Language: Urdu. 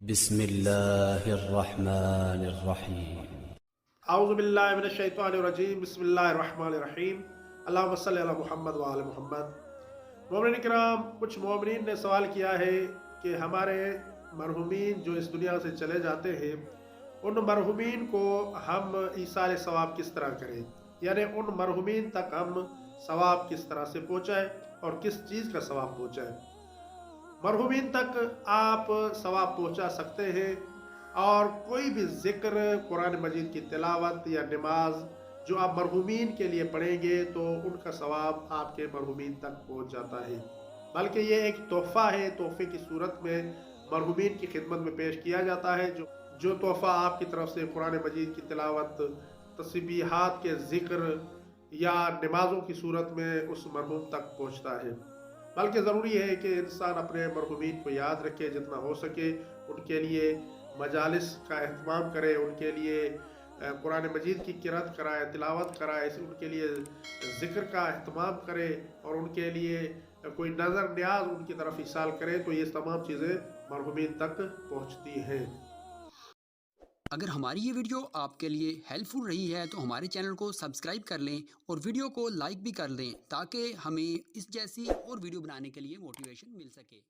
بسم الله الرحمن الرحيم اعوذ باللہ من الشیطان الرجیم بسم اللہ الرحمن الرحیم اللہم صلی علی محمد وعلی محمد۔ مومنین کرام، کچھ مومنین نے سوال کیا ہے کہ ہمارے مرحومین جو اس دنیا سے چلے جاتے ہیں ان مرحومین کو ہم ایصال ثواب کس طرح کریں، یعنی ان مرحومین تک ہم ثواب کس طرح سے پہنچائیں اور کس چیز کا ثواب پہنچائیں۔ مرحومین تک آپ ثواب پہنچا سکتے ہیں، اور کوئی بھی ذکر، قرآن مجید کی تلاوت یا نماز جو آپ مرحومین کے لیے پڑھیں گے تو ان کا ثواب آپ کے مرحومین تک پہنچ جاتا ہے۔ بلکہ یہ ایک تحفہ ہے، تحفے کی صورت میں مرحومین کی خدمت میں پیش کیا جاتا ہے، جو تحفہ آپ کی طرف سے قرآن مجید کی تلاوت، تسبیحات کے ذکر یا نمازوں کی صورت میں اس مرحوم تک پہنچتا ہے۔ بلکہ ضروری ہے کہ انسان اپنے مرحومین کو یاد رکھے، جتنا ہو سکے ان کے لیے مجالس کا اہتمام کرے، ان کے لیے قرآن مجید کی قرأت کرائے، تلاوت کرائے، ان کے لیے ذکر کا اہتمام کرے، اور ان کے لیے کوئی نظر نیاز ان کی طرف ایصال کرے، تو یہ تمام چیزیں مرحومین تک پہنچتی ہیں۔ اگر ہماری یہ ویڈیو آپ کے لیے ہیلپ فل رہی ہے تو ہمارے چینل کو سبسکرائب کر لیں اور ویڈیو کو لائک بھی کر دیں تاکہ ہمیں اس جیسی اور ویڈیو بنانے کے لیے موٹیویشن مل سکے۔